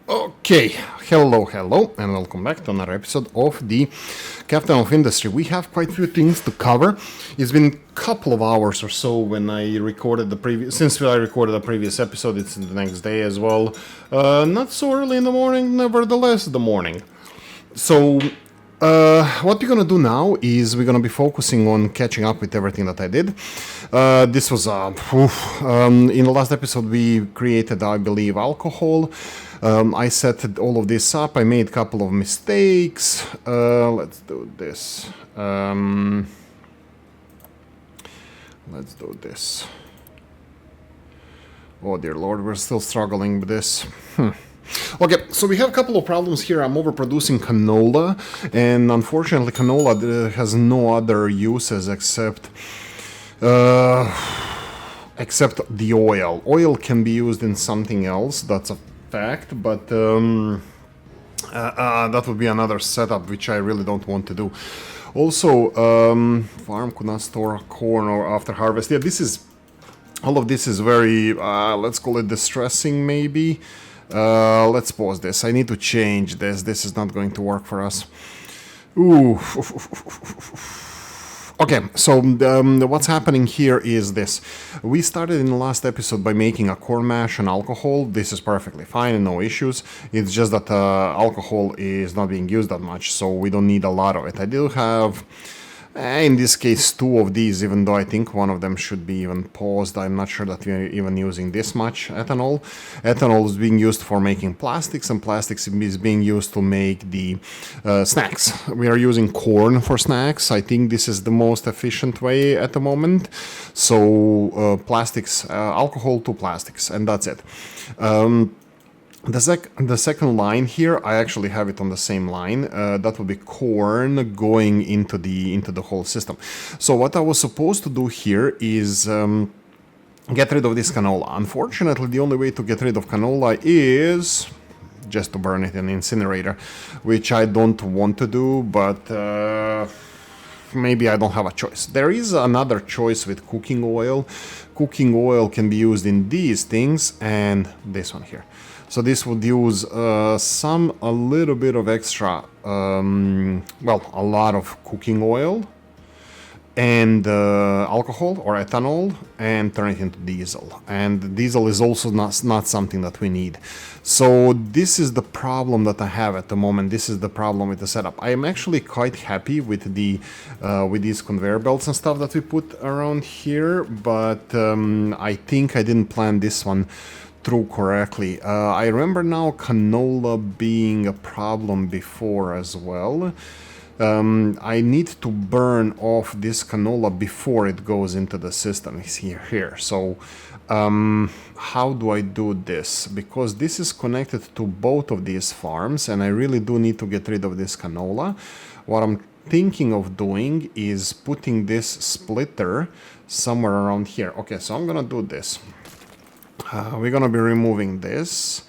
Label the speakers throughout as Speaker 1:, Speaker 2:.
Speaker 1: Okay, hello, and welcome back to another episode of the Captain of Industry. We have quite a few things to cover. It's been a couple of hours or so when I recorded the previous. Since I recorded the previous episode, it's the next day as well. Not so early in the morning, nevertheless, the morning. So, what we're gonna do now is we're gonna be focusing on catching up with everything that I did. This was in the last episode we created, I believe, alcohol. I set all of this up. I made a couple of mistakes. Let's do this. Let's do this. Oh dear Lord, we're still struggling with this. Okay, so we have a couple of problems here. I'm overproducing canola, and unfortunately canola has no other uses except the oil. Oil can be used in something else, that's a fact, but that would be another setup which I really don't want to do. Also, farm could not store corn or after harvest. Yeah, all of this is very, let's call it distressing maybe. Let's pause this. I need to change this. This is not going to work for us. Ooh. Okay, so what's happening here is this. We started in the last episode by making a corn mash and alcohol. This is perfectly fine, no issues. It's just that alcohol is not being used that much, so we don't need a lot of it. I do have, in this case, 2 of these, even though I think one of them should be even paused. I'm not sure that we're even using this much ethanol. Ethanol is being used for making plastics, and plastics is being used to make the snacks. We are using corn for snacks. I think this is the most efficient way at the moment. So plastics, alcohol to plastics, and that's it. The second line here, I actually have it on the same line. That would be corn going into the whole system. So what I was supposed to do here is get rid of this canola. Unfortunately, the only way to get rid of canola is just to burn it in an incinerator, which I don't want to do, but maybe I don't have a choice. There is another choice with cooking oil. Cooking oil can be used in these things and this one here. So this would use a little bit of extra, a lot of cooking oil and alcohol or ethanol and turn it into diesel. And diesel is also not something that we need. So this is the problem that I have at the moment. This is the problem with the setup. I am actually quite happy with with these conveyor belts and stuff that we put around here, but I think I didn't plan this one through correctly. I remember now canola being a problem before as well. I need to burn off this canola before it goes into the system. It's here. So how do I do this? Because this is connected to both of these farms, and I really do need to get rid of this canola. What I'm thinking of doing is putting this splitter somewhere around here. Okay, so I'm gonna do this. We're gonna be removing this.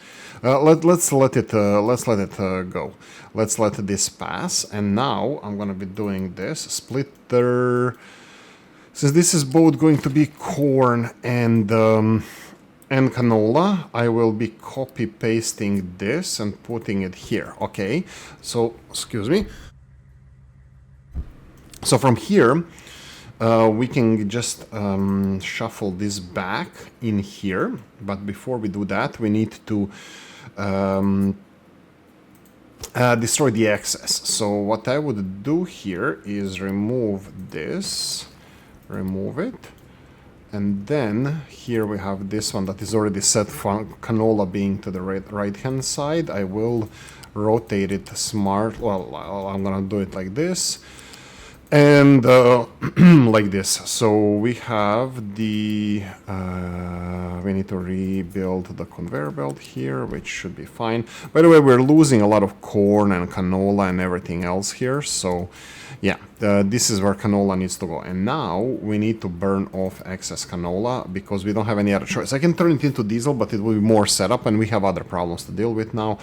Speaker 1: Let's let it go. Let's let this pass. And now I'm gonna be doing this splitter. Since this is both going to be corn and canola, I will be copy pasting this and putting it here. Okay. So excuse me. So from here. We can just shuffle this back in here, but before we do that, we need to destroy the excess. So what I would do here is remove this, remove it, and then here we have this one that is already set for canola being to the right hand side. I will rotate it smart. Well, I'm gonna do it like this. And like this. So we have we need to rebuild the conveyor belt here, which should be fine. By the way, we're losing a lot of corn and canola and everything else here. So yeah, this is where canola needs to go. And now we need to burn off excess canola because we don't have any other choice. I can turn it into diesel, but it will be more setup and we have other problems to deal with now.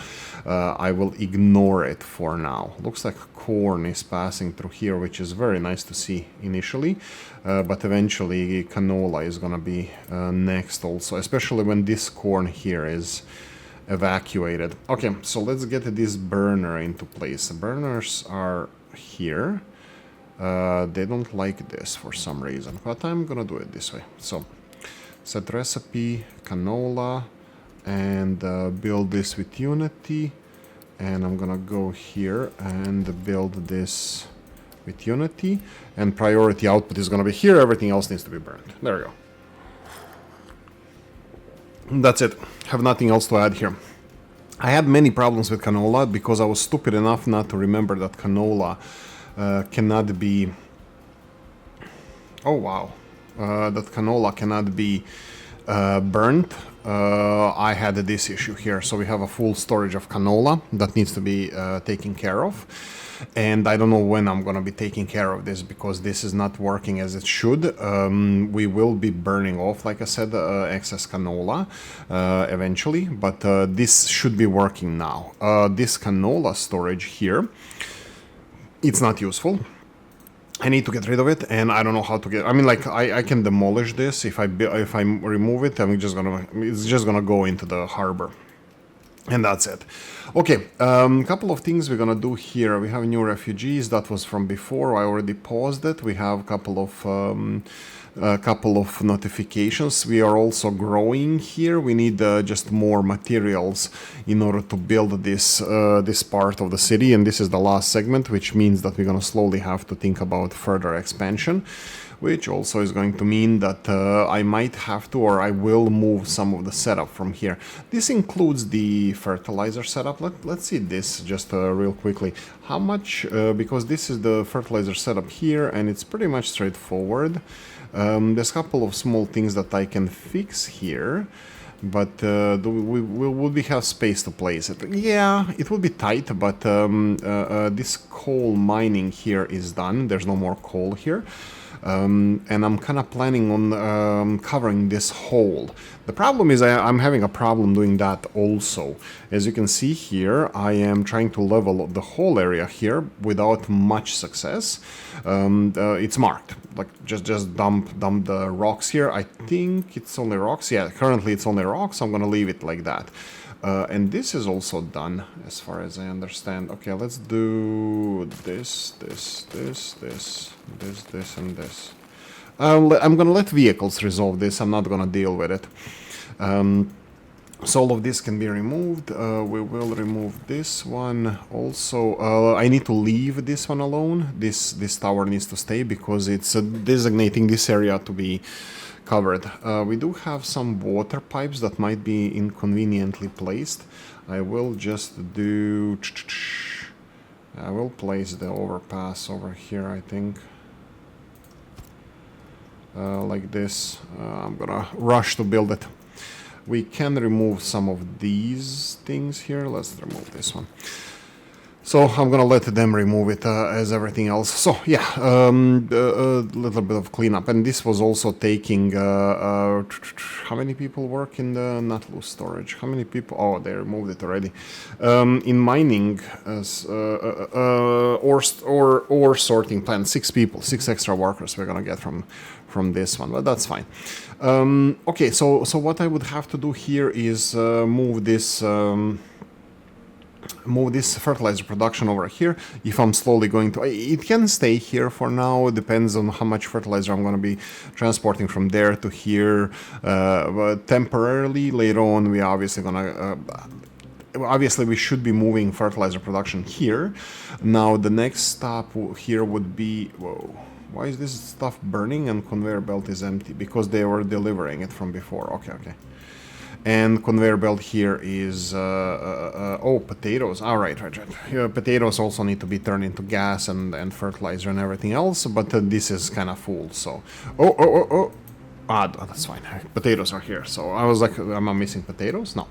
Speaker 1: I will ignore it for now. Looks like corn is passing through here, which is very nice to see initially. But eventually canola is gonna be next also, especially when this corn here is evacuated. Okay, so let's get this burner into place. The burners are here. They don't like this for some reason, but I'm gonna do it this way. So set recipe, canola, and build this with Unity. And I'm gonna go here and build this with Unity. And priority output is gonna be here. Everything else needs to be burned. There we go. That's it. Have nothing else to add here. I had many problems with canola because I was stupid enough not to remember that canola cannot be... Oh, wow. That canola cannot be burnt. I had this issue here. So we have a full storage of canola that needs to be taken care of. And I don't know when I'm going to be taking care of this because this is not working as it should. We will be burning off, like I said, excess canola eventually. But this should be working now. This canola storage here, it's not useful. I need to get rid of it, and I don't know how to get. I mean, like I can demolish this if I remove it. It's just gonna go into the harbor, and that's it. Okay, couple of things we're gonna do here. We have new refugees. That was from before. I already paused it. We have a couple of notifications. We are also growing here. We need just more materials in order to build this this part of the city, and this is the last segment, which means that we're gonna slowly have to think about further expansion, which also is going to mean that I might have to, or I will move some of the setup from here. This includes the fertilizer setup. Let's see this just real quickly. How much, because this is the fertilizer setup here, and it's pretty much straightforward. There's a couple of small things that I can fix here, but will we have space to place it? Yeah, it will be tight, but this coal mining here is done. There's no more coal here. And I'm kind of planning on covering this hole. The problem is I'm having a problem doing that also. As you can see here, I am trying to level the whole area here without much success. It's marked, like just dump the rocks here. I think it's only rocks. Yeah, currently it's only rocks. I'm gonna leave it like that. And this is also done, as far as I understand. Okay, let's do this, and this. I'm gonna let vehicles resolve this. I'm not gonna deal with it. So all of this can be removed. We will remove this one also. I need to leave this one alone. This tower needs to stay because it's designating this area to be covered. We do have some water pipes that might be inconveniently placed. I will just do... I will place the overpass over here, I think. Like this. I'm gonna rush to build it. We can remove some of these things here. Let's remove this one. So I'm gonna let them remove it as everything else. So yeah, a little bit of cleanup. And this was also taking... how many people work in the not loose storage? How many people? Oh, they removed it already. In mining, or sorting plant, 6 people, 6 extra workers we're gonna get from this one, but that's fine. Okay, so what I would have to do here is move this fertilizer production over here. If I'm slowly going to... It can stay here for now. It depends on how much fertilizer I'm going to be transporting from there to here. But temporarily, later on, we obviously going to... obviously, we should be moving fertilizer production here. Now, the next stop here would be... Whoa. Why is this stuff burning and conveyor belt is empty? Because they were delivering it from before. Okay, okay. And conveyor belt here is, oh, potatoes. All right. Yeah, potatoes also need to be turned into gas and fertilizer and everything else, but this is kind of full, so... Oh. Ah, that's fine. Potatoes are here, so I was like, am I missing potatoes? No.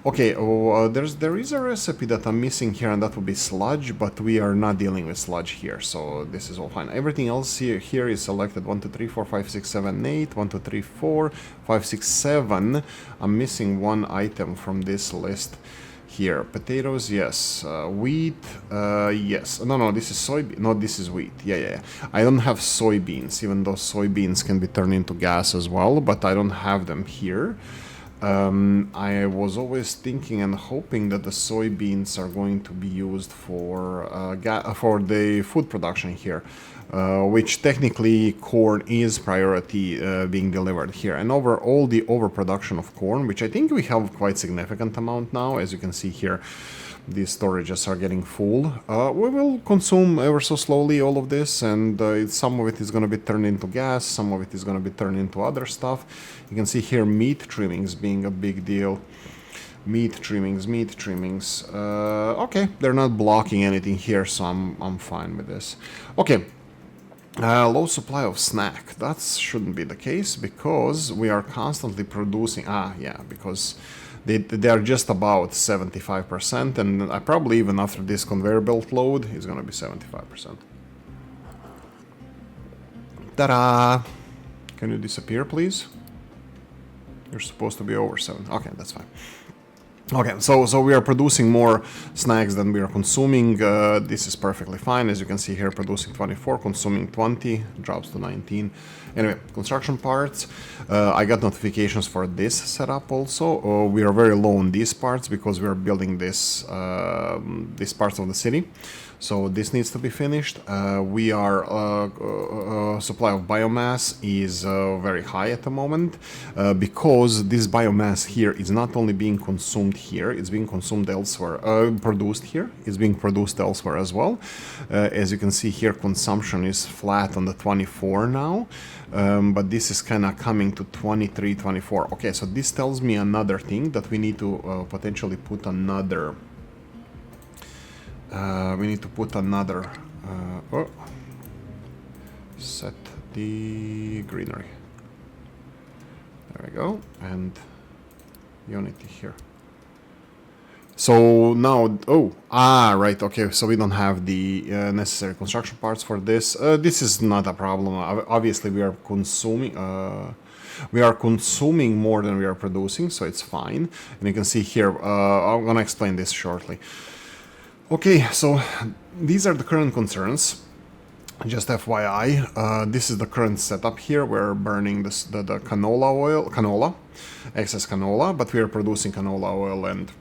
Speaker 1: Okay, there is a recipe that I'm missing here, and that would be sludge, but we are not dealing with sludge here, so this is all fine. Everything else here is selected. 1, 2, 3, 4, 5, 6, 7, 8. 1, 2, 3, 4, 5, 6, 7. I'm missing one item from this list here. Potatoes, yes. Wheat, yes. No, this is soybean. No, this is wheat. Yeah. I don't have soybeans, even though soybeans can be turned into gas as well, but I don't have them here. I was always thinking and hoping that the soybeans are going to be used for the food production here, which technically corn is priority being delivered here. And over all the overproduction of corn, which I think we have quite significant amount now, as you can see here, these storages are getting full. We will consume ever so slowly all of this, and some of it is going to be turned into gas, some of it is going to be turned into other stuff. You can see here meat trimmings being a big deal. Meat trimmings. Okay, they're not blocking anything here, so I'm fine with this. Okay. Low supply of snack. That shouldn't be the case because we are constantly producing. Because they are just about 75%, and probably even after this conveyor belt load, it's going to be 75%. Ta-da! Can you disappear, please? You're supposed to be over 7. Okay, that's fine. Okay, so we are producing more snacks than we are consuming. This is perfectly fine. As you can see here, producing 24, consuming 20, drops to 19. Anyway, construction parts. I got notifications for this setup also. We are very low on these parts because we are building this parts of the city. So this needs to be finished. We are supply of biomass is very high at the moment because this biomass here is not only being consumed here, it's being consumed elsewhere, produced here, it's being produced elsewhere as well. As you can see here, consumption is flat on the 24 now, but this is kind of coming to 23, 24. Okay, so this tells me another thing, that we need to potentially put another set the greenery. There we go, and unity here. So now, right, okay, so we don't have the necessary construction parts for this. This is not a problem. Obviously, we are consuming more than we are producing, so it's fine. And you can see here, I'm gonna explain this shortly. Okay, so these are the current concerns. Just FYI, this is the current setup here. We're burning the canola, excess canola, but we are producing canola oil, and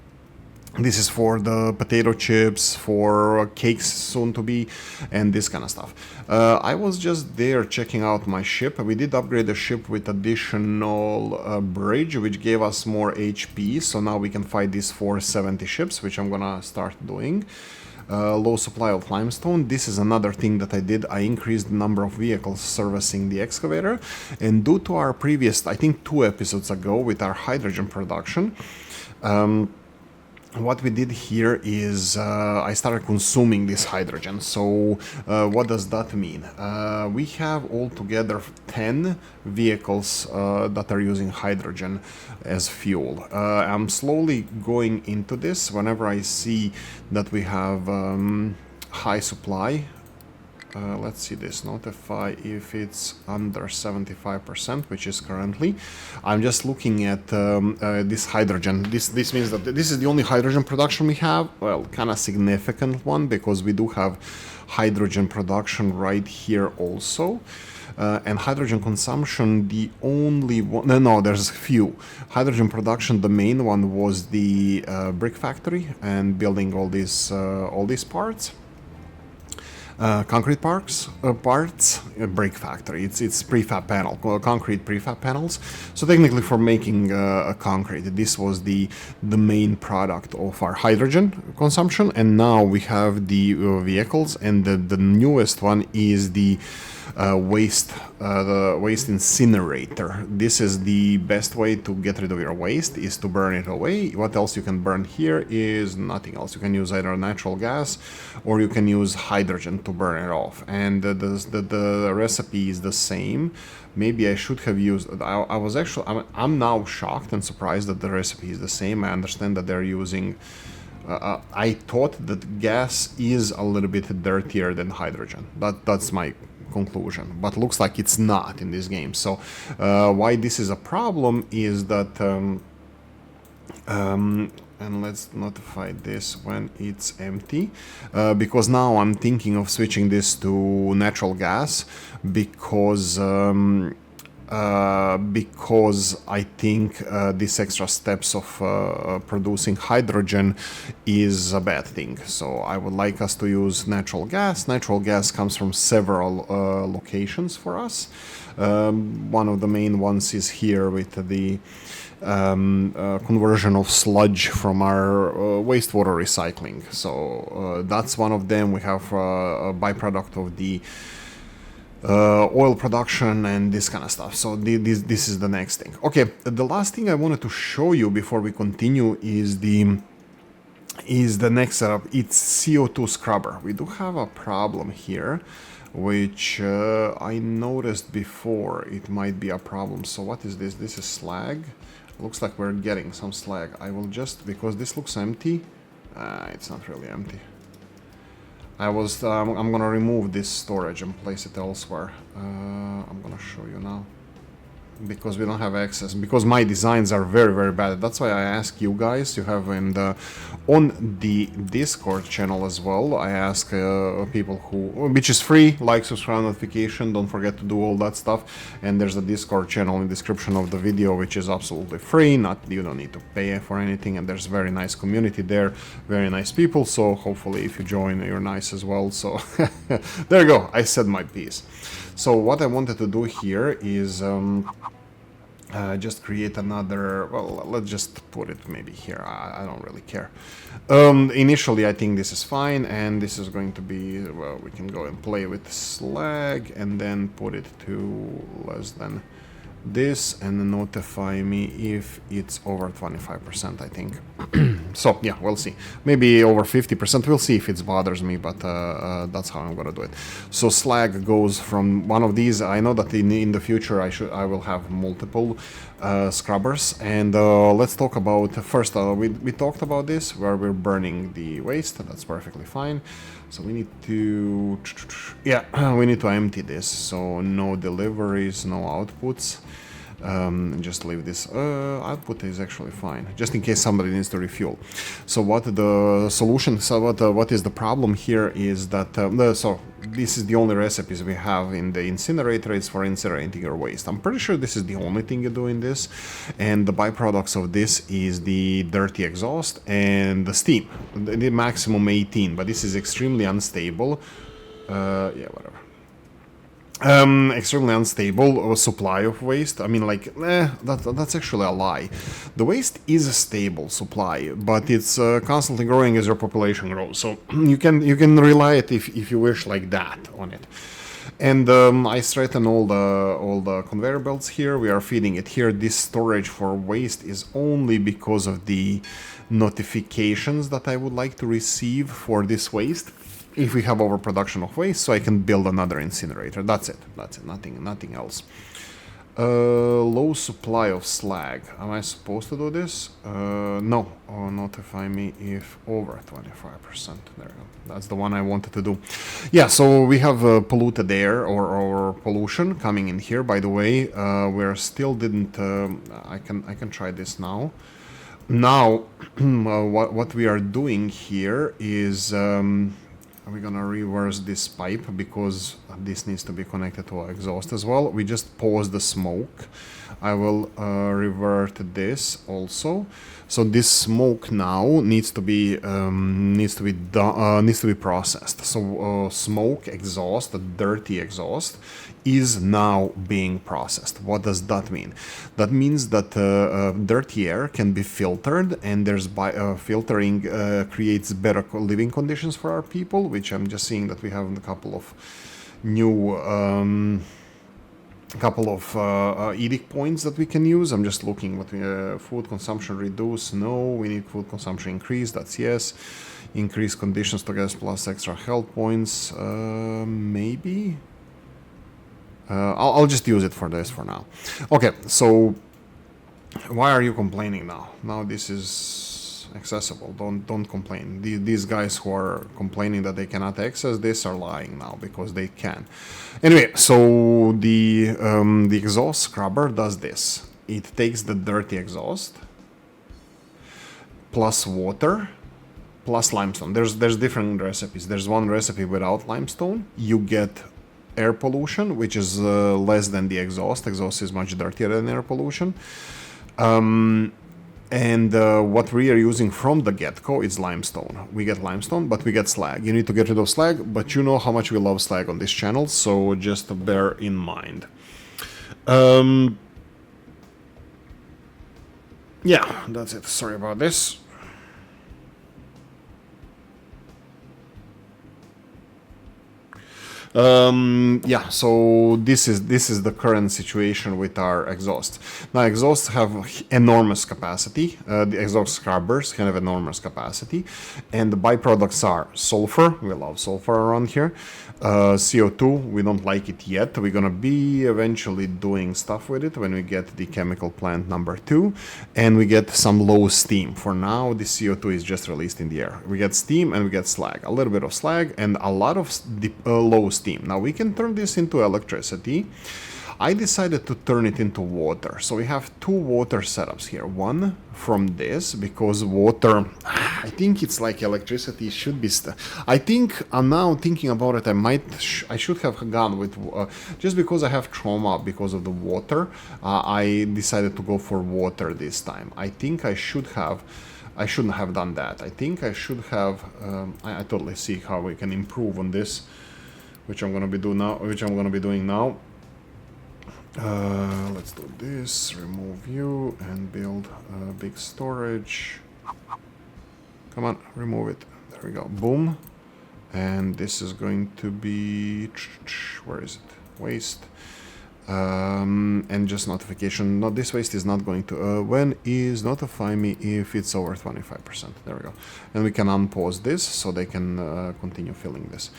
Speaker 1: this is for the potato chips, for cakes soon to be, and this kind of stuff. I was just there checking out my ship. We did upgrade the ship with additional bridge, which gave us more HP, so now we can fight these 470 ships, which I'm gonna start doing. Low supply of limestone. This is another thing that I did. I increased the number of vehicles servicing the excavator, and due to our previous, I think 2 episodes ago, with our hydrogen production, what we did here is I started consuming this hydrogen. So what does that mean? We have altogether 10 vehicles that are using hydrogen as fuel. I'm slowly going into this whenever I see that we have high supply. Let's see this, notify if it's under 75%, which is currently. I'm just looking at this hydrogen. This means that this is the only hydrogen production we have. Well, kind of significant one, because we do have hydrogen production right here also. And hydrogen consumption, the only one, no, there's a few. Hydrogen production, the main one was the brick factory and building all these parts. Concrete parts, brick factory. It's prefab panel, concrete prefab panels. So technically, for making a concrete, this was the main product of our hydrogen consumption. And now we have the vehicles, and the newest one is the waste incinerator. This is the best way to get rid of your waste, is to burn it away. What else you can burn here is nothing else. You can use either natural gas or you can use hydrogen to burn it off. And the recipe is the same. Maybe I should have used, I'm now shocked and surprised that the recipe is the same. I understand that they're using, I thought that gas is a little bit dirtier than hydrogen. That's my conclusion, but looks like it's not in this game. So why this is a problem is that and let's notify this when it's empty, because now I'm thinking of switching this to natural gas, because because I think these extra steps of producing hydrogen is a bad thing. So I would like us to use natural gas. Natural gas comes from several locations for us. One of the main ones is here with the conversion of sludge from our wastewater recycling. So that's one of them. We have a byproduct of the oil production and this kind of stuff. So this is the next thing. Okay, the last thing I wanted to show you before we continue is the next setup. It's CO2 scrubber. We do have a problem here, which I noticed before it might be a problem. So what is this? This is slag. Looks like we're getting some slag. I will just, because this looks empty, it's not really empty. I'm gonna remove this storage and place it elsewhere. I'm gonna show you now. Because we don't have access, because my designs are very, very bad. That's why I ask you guys to have on the Discord channel as well. I ask people which is free, like, subscribe, notification, don't forget to do all that stuff. And there's a Discord channel in the description of the video, which is absolutely free. You don't need to pay for anything, and there's very nice community there, very nice people. So hopefully if you join, you're nice as well. So there you go, I said my piece. So what I wanted to do here is just create another, well, let's just put it maybe here. I don't really care. Initially, I think this is fine, and this is going to be, well, we can go and play with slag and then put it to less than this and notify me if it's over 25%, I think. So yeah, we'll see. Maybe over 50%. We'll see if it bothers me, but that's how I'm gonna do it. So slag goes from one of these. I know that in the future I will have multiple scrubbers, and let's talk about first. We talked about this where we're burning the waste. That's perfectly fine. So we need to, yeah, we need to empty this. So no deliveries, no outputs. Just leave this. Output is actually fine, just in case somebody needs to refuel. So what the solution? So what is the problem here is that so this is the only recipes we have in the incinerator. It's for incinerating your waste. I'm pretty sure this is the only thing you do in this, and the byproducts of this is the dirty exhaust and the steam. The maximum 18, but this is extremely unstable. Yeah, whatever. Extremely unstable supply of waste. I mean, like, that's actually a lie. The waste is a stable supply, but it's constantly growing as your population grows. So you can rely it if you wish like that on it. And I straighten all the conveyor belts here. We are feeding it here. This storage for waste is only because of the notifications that I would like to receive for this waste. If we have overproduction of waste, so I can build another incinerator. That's it. Nothing else. Low supply of slag. Am I supposed to do this? No. Oh, notify me if over 25%. There we go. That's the one I wanted to do. Yeah, so we have polluted air or pollution coming in here. By the way, we still didn't. I can try this now. Now, what we are doing here is. We're gonna reverse this pipe because this needs to be connected to our exhaust as well. We just pause the smoke. I will revert this also. So this smoke now needs to be processed. So smoke exhaust, the dirty exhaust, is now being processed. What does that mean? That means that dirty air can be filtered, and there's filtering creates better living conditions for our people, which I'm just seeing that we have a couple of new edict points that we can use. I'm just looking what food consumption reduce. No, we need food consumption increase. That's yes. Increase conditions to gas plus extra health points. Maybe. I'll just use it for this for now. Okay, so why are you complaining now? Now this is accessible. Don't complain. These guys who are complaining that they cannot access this are lying now because they can. Anyway, so the exhaust scrubber does this. It takes the dirty exhaust plus water plus limestone. There's different recipes. There's one recipe without limestone. You get air pollution, which is less than the exhaust. Exhaust is much dirtier than air pollution. And what we are using from the get-go is limestone. We get limestone, but we get slag. You need to get rid of slag, but you know how much we love slag on this channel, so just bear in mind. Yeah, that's it. Sorry about this. Yeah, so this is the current situation with our exhaust. Now, exhausts have enormous capacity. The exhaust scrubbers have enormous capacity, and the byproducts are sulfur. We love sulfur around here. CO2, we don't like it yet. We're gonna be eventually doing stuff with it when we get the chemical plant number 2, and we get some low steam. For now, the CO2 is just released in the air. We get steam and we get slag, a little bit of slag and a lot of low steam. Now we can turn this into electricity. I decided to turn it into water. So we have 2 water setups here. One from this, because water, I think it's like electricity should be. I think I'm now thinking about it. I should have gone with just because I have trauma because of the water. I decided to go for water this time. I think I shouldn't have done that. I think I should have. I totally see how we can improve on this, which I'm gonna be doing now. Let's do this, remove you, and build a big storage. Come on, remove it. There we go, boom. And this is going to be, where is it? Waste. And just notification. No, this waste is not going to, when is notify me if it's over 25%. There we go. And we can unpause this so they can continue filling this.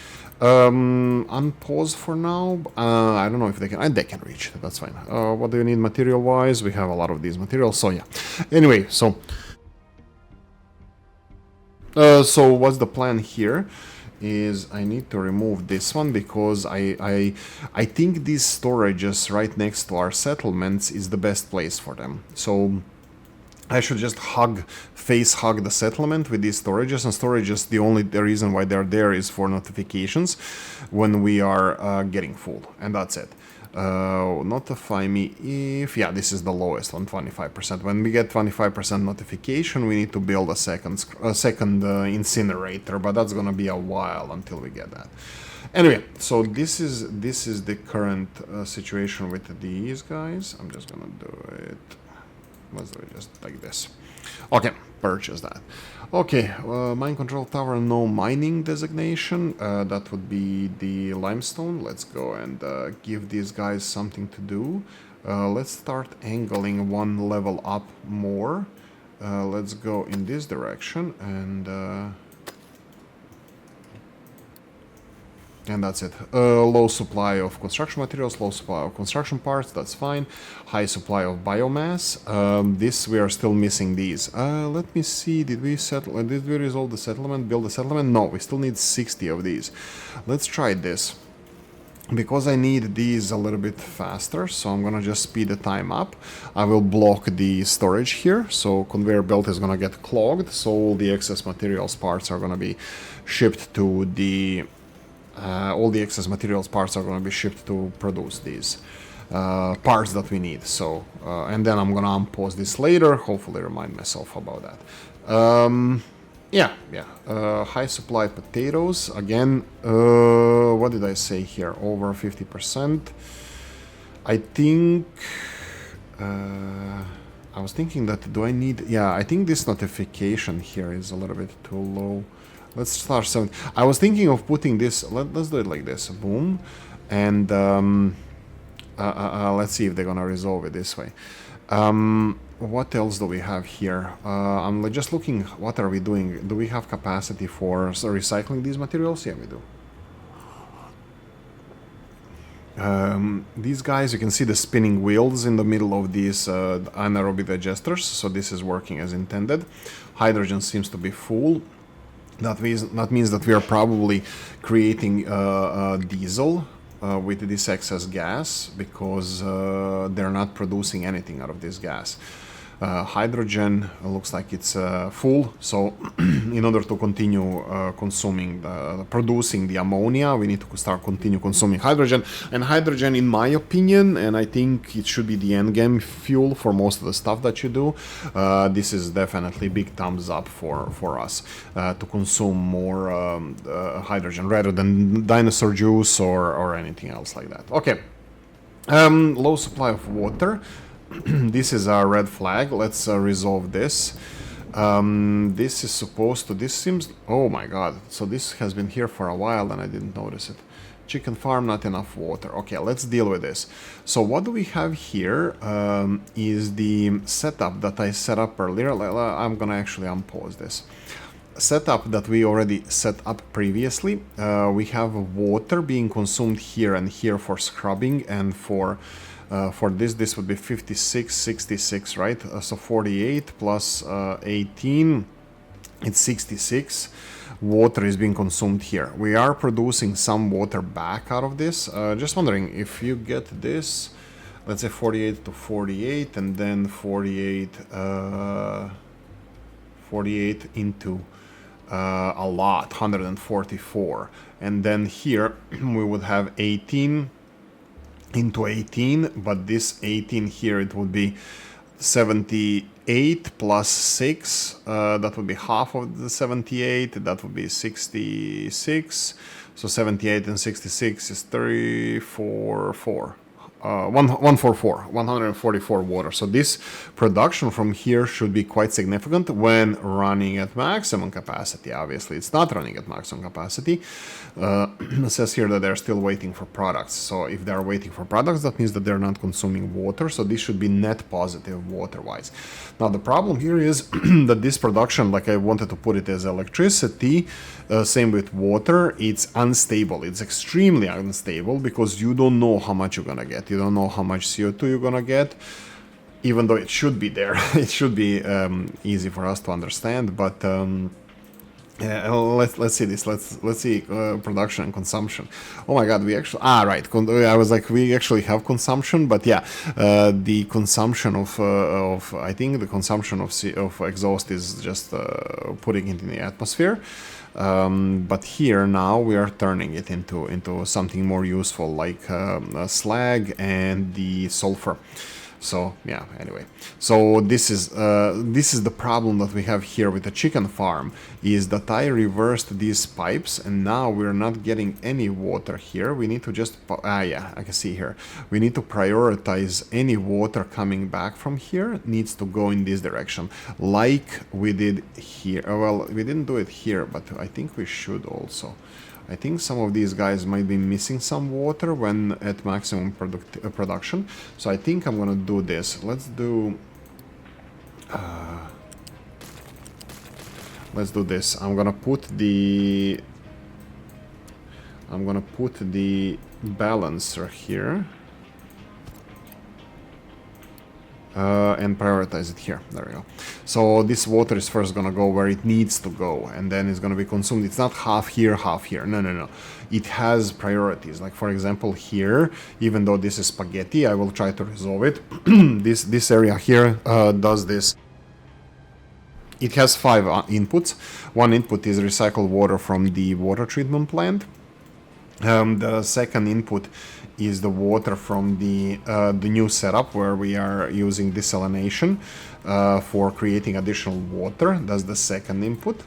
Speaker 1: Unpause for now. I don't know if they can reach it. That's fine. What do you need material wise? We have a lot of these materials, so yeah. Anyway, so what's the plan here? Is I need to remove this one because I think these storages right next to our settlements is the best place for them. So I should just face hug the settlement with these storages, and storages, the reason why they're there is for notifications when we are getting full, and that's it. Notify me if, yeah, this is the lowest on 25%. When we get 25% notification, we need to build a second incinerator, but that's gonna be a while until we get that. Anyway, so this is the current situation with these guys. I'm just gonna do it. Let's do it just like this. Okay, purchase that. Okay, mine control tower, no mining designation. That would be the limestone. Let's go and give these guys something to do. Let's start angling one level up more. Let's go in this direction and that's it. Low supply of construction materials, low supply of construction parts, that's fine. High supply of biomass. This, we are still missing these. Let me see, did we resolve the settlement, build the settlement? No, we still need 60 of these. Let's try this. Because I need these a little bit faster, so I'm gonna just speed the time up. I will block the storage here, so conveyor belt is gonna get clogged, so all the excess materials parts are gonna be shipped to the all the excess materials parts are going to be shipped to produce these parts that we need. So, and then I'm going to unpause this later, hopefully remind myself about that. Yeah. High supply potatoes. Again, what did I say here? Over 50%. I think... I was thinking that, do I need... Yeah, I think this notification here is a little bit too low. Let's start 7. I was thinking of putting this... Let's do it like this. Boom. And let's see if they're gonna resolve it this way. What else do we have here? I'm just looking, what are we doing? Do we have capacity for recycling these materials? Yeah, we do. These guys, you can see the spinning wheels in the middle of these anaerobic digesters, so this is working as intended. Hydrogen seems to be full. That means that we are probably creating diesel with this excess gas, because they're not producing anything out of this gas. Hydrogen looks like it's full, so in order to continue producing the ammonia, we need to continue consuming hydrogen. And hydrogen, in my opinion, and I think it should be the end game fuel for most of the stuff that you do, this is definitely big thumbs up for us to consume more hydrogen rather than dinosaur juice or anything else like that. Okay, low supply of water. This is our red flag. Let's resolve this. This is supposed to... This seems... Oh my god. So this has been here for a while and I didn't notice it. Chicken farm, not enough water. Okay, let's deal with this. So what do we have here is the setup that I set up earlier. I'm gonna actually unpause this. Setup that we already set up previously. We have water being consumed here and here for scrubbing, and for this would be 56, 66, right? So 48 plus 18, it's 66. Water is being consumed here. We are producing some water back out of this. Just wondering if you get this, let's say 48 to 48, and then 48 into a lot, 144. And then here we would have 18 into 18, but this 18 here, it would be 78 plus 6, that would be half of the 78, that would be 66, so 78 and 66 is 144 water. So this production from here should be quite significant when running at maximum capacity. Obviously, it's not running at maximum capacity. It says here that they're still waiting for products. So if they're waiting for products, that means that they're not consuming water. So this should be net positive water-wise. Now, the problem here is that this production, like I wanted to put it as electricity, same with water, it's unstable. It's extremely unstable because you don't know how much you're going to get. You don't know how much CO2 you're going to get, even though it should be there. It should be easy for us to understand, but yeah, let's see this. Let's see production and consumption. Oh my god, we actually right. I was like, we actually have consumption, but yeah, the consumption of I think the consumption of exhaust is just putting it in the atmosphere. But here now we are turning it into something more useful, like slag and the sulfur. So yeah, anyway, so this is the problem that we have here with the chicken farm, is that I reversed these pipes and now we're not getting any water here. We need to just yeah, I can see here, we need to prioritize any water coming back from here needs to go in this direction, like we did here. Well, we didn't do it here, but I think we should also. I think some of these guys might be missing some water when at maximum production. So I think I'm gonna do this. Let's do this. I'm gonna put the balancer here. And prioritize it here. There we go. So this water is first gonna go where it needs to go, and then it's gonna be consumed. It's not half here, half here. No. It has priorities. Like for example here, even though this is spaghetti, I will try to resolve it. This area here does this. It has 5 inputs. One input is recycled water from the water treatment plant. The second input is the water from the new setup where we are using desalination for creating additional water. That's the second input.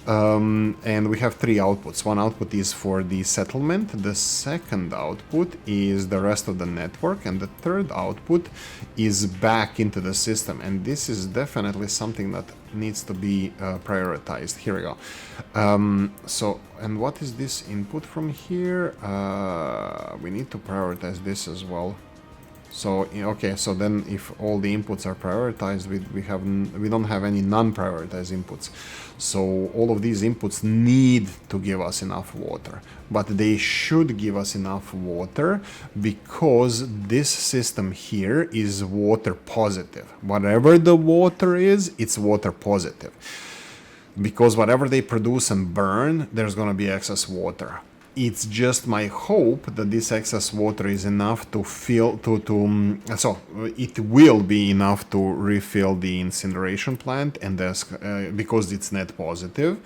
Speaker 1: And we have 3 outputs. One output is for the settlement, the second output is the rest of the network, and the third output is back into the system. And this is definitely something that needs to be prioritized. Here we go. So, and what is this input from here? We need to prioritize this as well. So okay, so then if all the inputs are prioritized, we don't have any non-prioritized inputs. So all of these inputs need to give us enough water, but they should give us enough water because this system here is water positive. Whatever the water is, it's water positive. Because whatever they produce and burn, there's going to be excess water. It's just my hope that this excess water is enough to fill it will be enough to refill the incineration plant, and because it's net positive.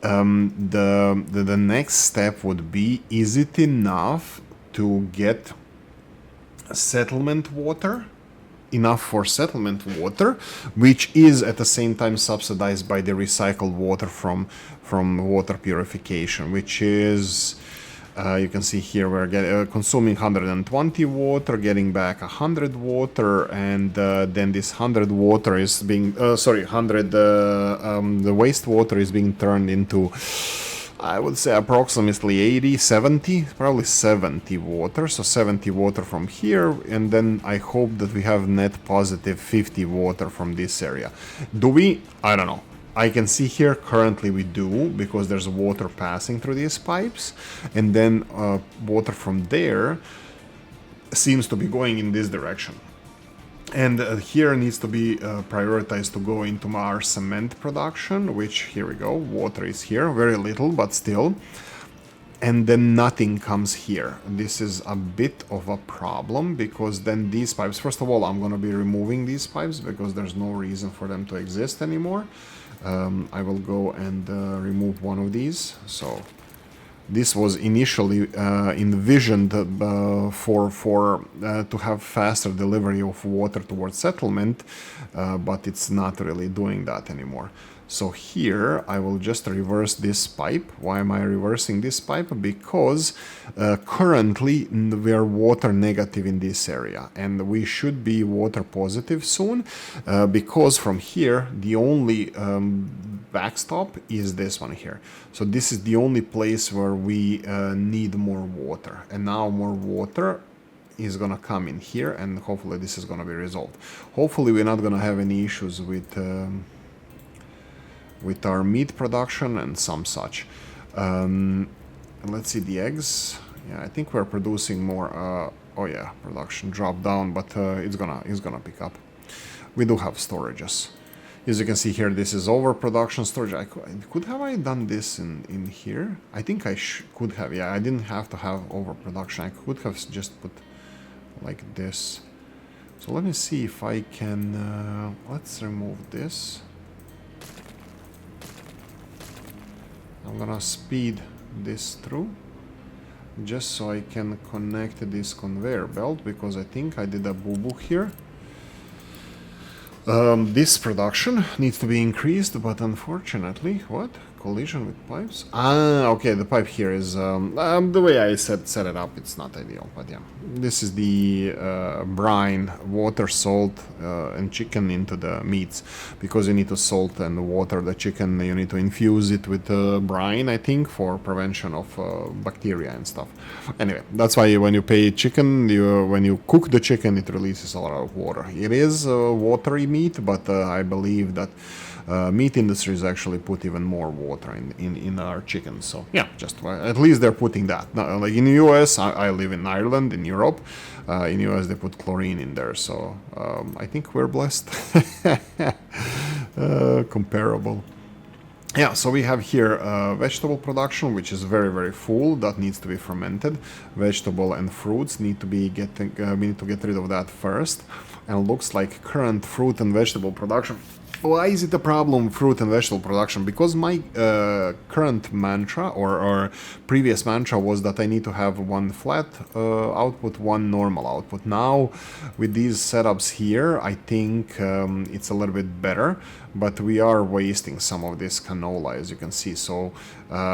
Speaker 1: The next step would be, is it enough to get settlement water, enough for settlement water, which is at the same time subsidized by the recycled water from water purification, which is you can see here we're consuming 120 water, getting back 100 water, and then this 100 water is being 100 the wastewater is being turned into, I would say, approximately 80, 70, probably 70 water. So 70 water from here, and then I hope that we have net positive 50 water from this area. Do we? I don't know. I can see here currently we do, because there's water passing through these pipes, and then water from there seems to be going in this direction. And here needs to be prioritized to go into our cement production, which, here we go, water is here, very little, but still. And then nothing comes here. This is a bit of a problem, because then these pipes, first of all, I'm going to be removing these pipes because there's no reason for them to exist anymore. I will go and remove one of these. So this was initially envisioned to have faster delivery of water towards settlement, but it's not really doing that anymore. So here I will just reverse this pipe. Why am I reversing this pipe? Because currently we are water negative in this area, and we should be water positive soon, because from here the only backstop is this one here. So this is the only place where we need more water, and now more water is gonna come in here, and hopefully this is gonna be resolved. Hopefully we're not gonna have any issues with our meat production and some such. Let's see the eggs. Yeah, I think we're producing more. Oh yeah, production dropped down, but it's gonna pick up. We do have storages. As you can see here, this is overproduction storage. Could have I done this in here? I think I could have. Yeah, I didn't have to have overproduction. I could have just put like this. So let me see if I can. Let's remove this. I'm gonna speed this through just so I can connect this conveyor belt, because I think I did a boo-boo here. This production needs to be increased, but unfortunately, what? Collision with pipes? Ah, okay, the pipe here is, the way I set it up, it's not ideal, but yeah. This is the brine, water, salt, and chicken into the meats, because you need to salt and water the chicken. You need to infuse it with brine, I think, for prevention of bacteria and stuff. Anyway, that's why when you pay chicken, when you cook the chicken, it releases a lot of water. It is watery meat, but I believe that meat industries actually put even more water in our chicken. So yeah, just at least they're putting that. Now, like in the US, I live in Ireland, in Europe. In US they put chlorine in there, so I think we're blessed. Comparable. Yeah, so we have here vegetable production, which is very, very full. That needs to be fermented. Vegetable and fruits need to be we need to get rid of that first. And looks like current fruit and vegetable production. Why is it a problem, fruit and vegetable production? Because my current mantra or previous mantra was that I need to have one flat output, one normal output. Now, with these setups here, I think it's a little bit better, but we are wasting some of this canola, as you can see. So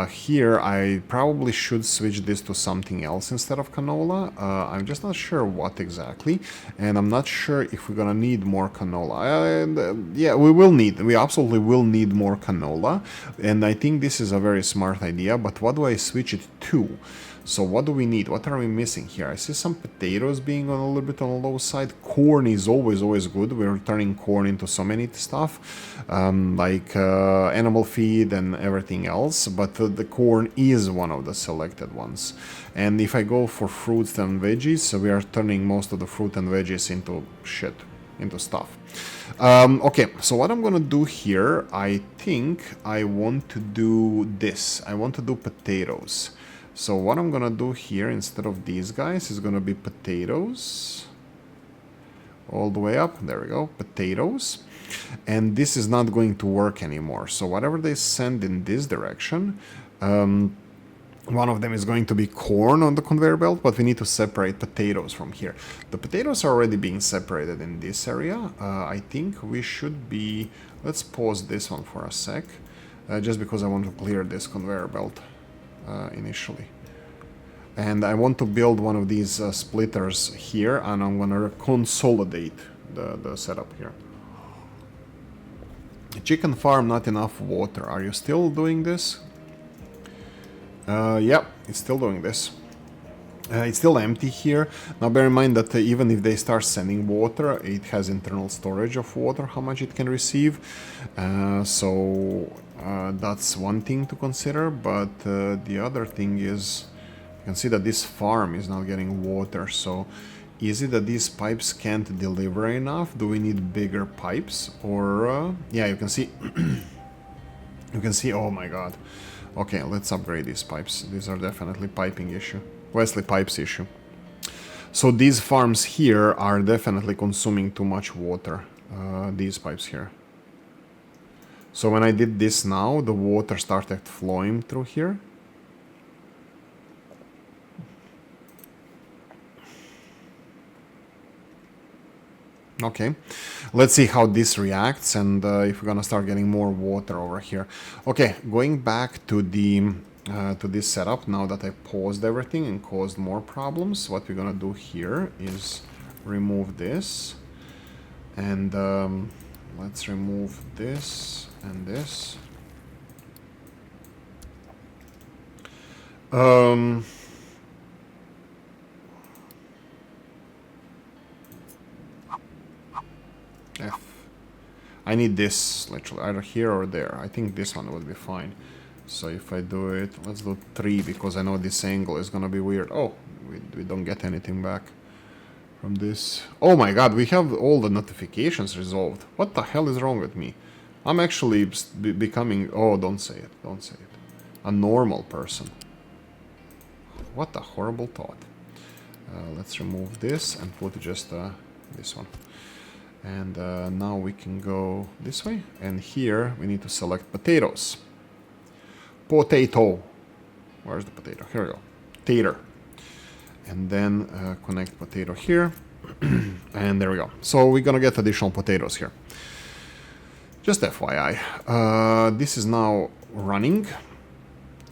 Speaker 1: here, I probably should switch this to something else instead of canola. I'm just not sure what exactly, and I'm not sure if we're gonna need more canola. Yeah, we absolutely will need more canola, and I think this is a very smart idea, but what do I switch it to? So what do we need? What are we missing here? I see some potatoes being on a little bit on the low side. Corn is always good. We're turning corn into so many stuff, like animal feed and everything else, but the corn is one of the selected ones. And if I go for fruits and veggies, so we are turning most of the fruit and veggies into shit, into stuff. Okay, so what I'm gonna do here, I think I want to do this. I want to do potatoes. So what I'm gonna do here instead of these guys is gonna be potatoes. All the way up, there we go, potatoes. And this is not going to work anymore. So whatever they send in this direction, one of them is going to be corn on the conveyor belt, but we need to separate potatoes from here. The potatoes are already being separated in this area. I think we should be... Let's pause this one for a sec, just because I want to clear this conveyor belt initially. And I want to build one of these splitters here, and I'm going to consolidate the setup here. Chicken farm, not enough water. Are you still doing this? Yeah, it's still doing this. It's still empty here. Now bear in mind that even if they start sending water, it has internal storage of water, how much it can receive. So that's one thing to consider, but the other thing is, you can see that this farm is not getting water. So is it that these pipes can't deliver enough? Do we need bigger pipes? Or yeah, you can see you can see, oh my god. Okay, let's upgrade these pipes. These are definitely piping issue. Wesley pipes issue. So these farms here are definitely consuming too much water. These pipes here. So when I did this now, the water started flowing through here. Okay, let's see how this reacts and if we're gonna start getting more water over here. Okay, going back to the to this setup, now that I paused everything and caused more problems, what we're gonna do here is remove this, and let's remove this and this. I need this literally either here or there. I think this one would be fine. So if I do it, let's do 3 because I know this angle is gonna be weird. Oh, we don't get anything back from this. Oh my god, we have all the notifications resolved. What the hell is wrong with me? I'm actually becoming... Oh, don't say it, don't say it. A normal person. What a horrible thought. Let's remove this and put just this one. And now we can go this way. And here we need to select potatoes. Potato. Where's the potato? Here we go. Tater. And then connect potato here. And there we go. So we're gonna get additional potatoes here. Just FYI. This is now running.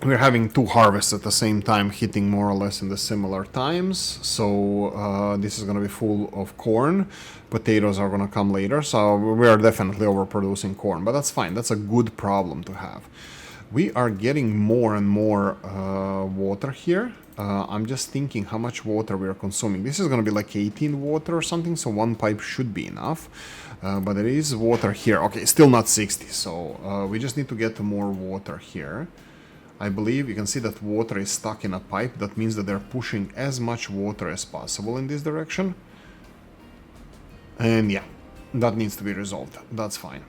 Speaker 1: We're having 2 harvests at the same time, hitting more or less in the similar times. So this is going to be full of corn. Potatoes are going to come later. So we are definitely overproducing corn. But that's fine. That's a good problem to have. We are getting more and more water here. I'm just thinking how much water we are consuming. This is going to be like 18 water or something. So 1 pipe should be enough. But there is water here. Okay, still not 60. So we just need to get more water here. I believe you can see that water is stuck in a pipe. That means that they're pushing as much water as possible in this direction. And yeah, that needs to be resolved. That's fine.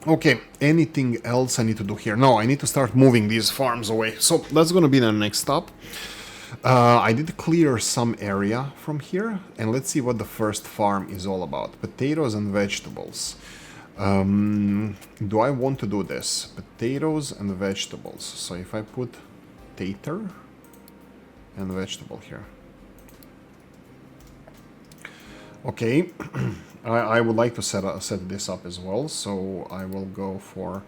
Speaker 1: Okay, anything else I need to do here? No, I need to start moving these farms away. So that's going to be the next stop. I did clear some area from here. And let's see what the first farm is all about. Potatoes and vegetables. Do I want to do this? Potatoes and vegetables. So if I put tater and vegetable here. Okay, I would like to set this up as well. So I will go for...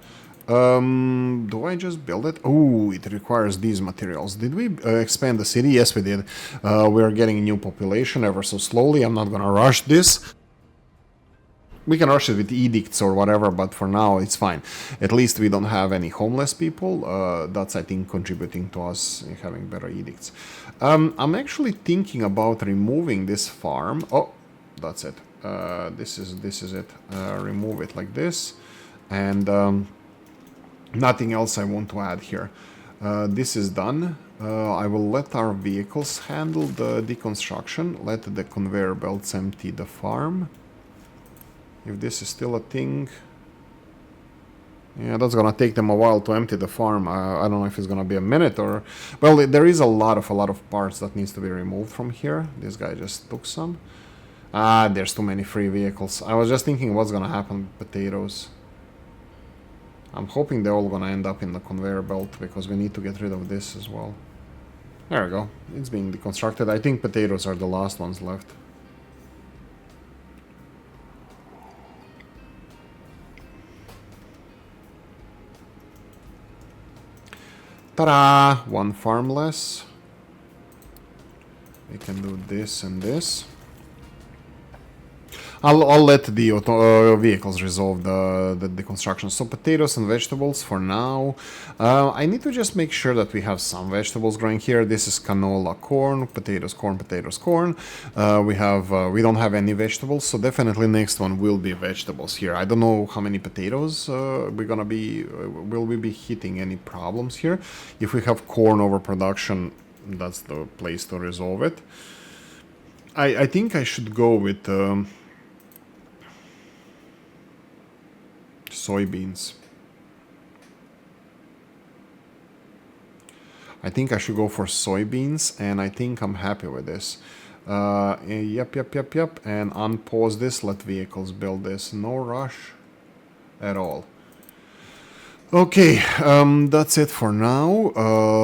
Speaker 1: do I just build it? Oh, it requires these materials. Did we expand the city? Yes, we did. We are getting a new population ever so slowly. I'm not gonna rush this. We can rush it with edicts or whatever, but for now it's fine. At least we don't have any homeless people. That's, I think, contributing to us having better edicts. I'm actually thinking about removing this farm. Oh, that's it. This is it. Remove it like this. And nothing else I want to add here. This is done. I will let our vehicles handle the deconstruction. Let the conveyor belts empty the farm. If this is still a thing... Yeah, that's gonna take them a while to empty the farm. I don't know if it's gonna be a minute or... Well, there is a lot of parts that needs to be removed from here. This guy just took some. Ah, there's too many free vehicles. I was just thinking what's gonna happen with potatoes. I'm hoping they're all gonna end up in the conveyor belt because we need to get rid of this as well. There we go. It's being deconstructed. I think potatoes are the last ones left. Ta-da! One farm less. We can do this and this. I'll let the vehicles resolve the construction. So potatoes and vegetables for now. I need to just make sure that we have some vegetables growing here. This is canola, corn, potatoes, corn, potatoes, corn. We don't have any vegetables, so definitely next one will be vegetables here. I don't know how many potatoes will we be hitting any problems here. If we have corn overproduction, that's the place to resolve it. I think I should go with soybeans. I think I should go for soybeans, and I think I'm happy with this. Yep. And unpause this, let vehicles build this. No rush at all. Okay, that's it for now.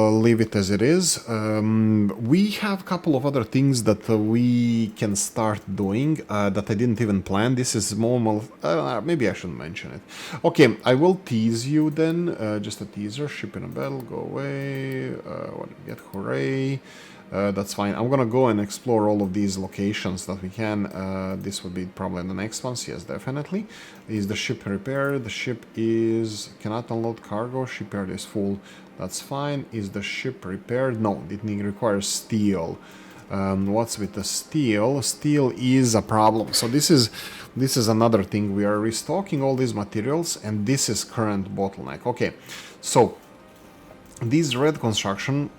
Speaker 1: Leave it as it is. We have a couple of other things that we can start doing that I didn't even plan. This is normal. Maybe I shouldn't mention it. Okay, I will tease you then. Just a teaser. Ship in a battle. Go away. What do we get? Hooray. That's fine. I'm gonna go and explore all of these locations that we can. This would be probably the next ones. Yes, definitely. Is the ship repaired? The ship cannot unload cargo. Shipyard is full. That's fine. Is the ship repaired? No, it requires steel. What's with the steel? Steel is a problem. So this is another thing. We are restocking all these materials, and this is current bottleneck. Okay, so these red construction,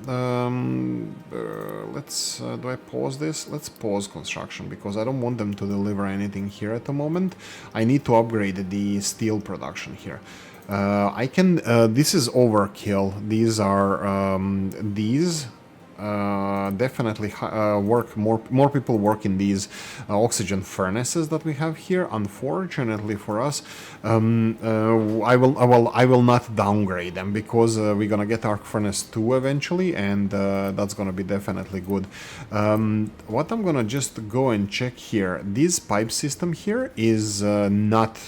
Speaker 1: let's, do I pause this? Let's pause construction because I don't want them to deliver anything here at the moment. I need to upgrade the steel production here. This is overkill. These are, definitely more people work in these oxygen furnaces that we have here. Unfortunately for us, I will not downgrade them because we're gonna get arc furnace 2 eventually, and that's gonna be definitely good. What I'm gonna just go and check here, this pipe system here is not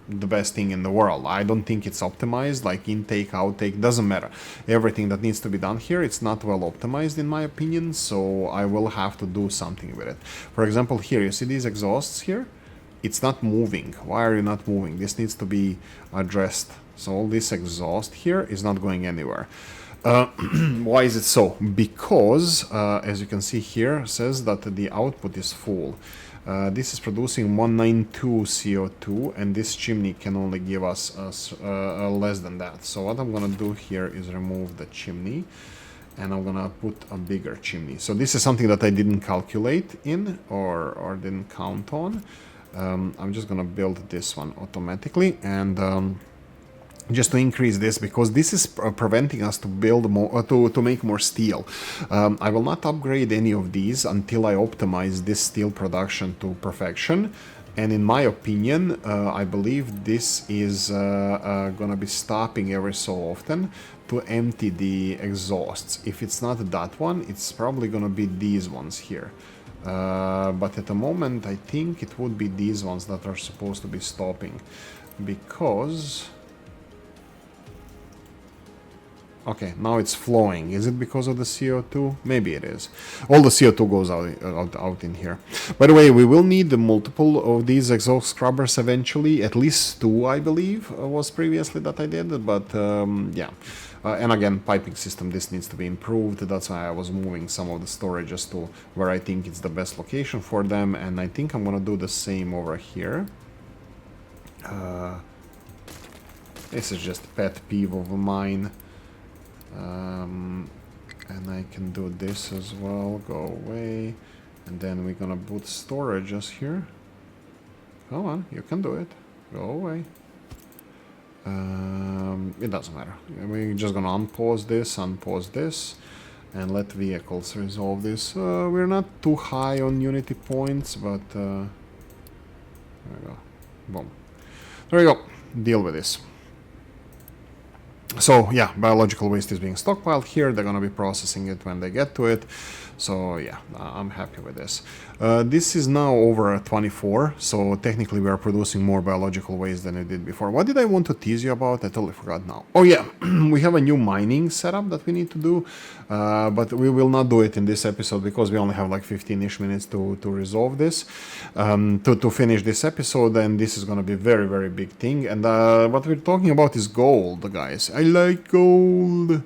Speaker 1: the best thing in the world. I don't think it's optimized, like intake, outtake, doesn't matter. Everything that needs to be done here, it's not well optimized in my opinion, so I will have to do something with it. For example, here, you see these exhausts here? It's not moving. Why are you not moving? This needs to be addressed. So all this exhaust here is not going anywhere. Why is it so? Because, as you can see here, it says that the output is full. This is producing 192 CO2, and this chimney can only give us less than that. So what I'm gonna do here is remove the chimney, and I'm gonna put a bigger chimney. So this is something that I didn't calculate in or didn't count on. I'm just gonna build this one automatically, and just to increase this, because this is preventing us to build more, to make more steel. I will not upgrade any of these until I optimize this steel production to perfection. And in my opinion, I believe this is gonna be stopping every so often to empty the exhausts. If it's not that one, it's probably gonna be these ones here. But at the moment, I think it would be these ones that are supposed to be stopping, because... Okay, now it's flowing. Is it because of the CO2? Maybe it is. All the CO2 goes out in here. By the way, we will need multiple of these exhaust scrubbers eventually. At least 2, I believe, was previously that I did. But yeah. And again, piping system, this needs to be improved. That's why I was moving some of the storages to where I think it's the best location for them. And I think I'm gonna do the same over here. This is just a pet peeve of mine. And I can do this as well, go away, and then we're gonna put storages here. Come on, you can do it, go away. It doesn't matter. We're just gonna unpause this, and let vehicles resolve this. We're not too high on unity points, but there we go. Boom. There we go. Deal with this. So yeah, biological waste is being stockpiled here. They're gonna be processing it when they get to it. So yeah, I'm happy with this. This is now over 24, so technically we are producing more biological waste than we did before. What did I want to tease you about? I totally forgot now. Oh yeah, we have a new mining setup that we need to do, but we will not do it in this episode because we only have like 15-ish minutes to resolve this, to finish this episode, and this is going to be a very, very big thing. And what we're talking about is gold, guys. I like gold.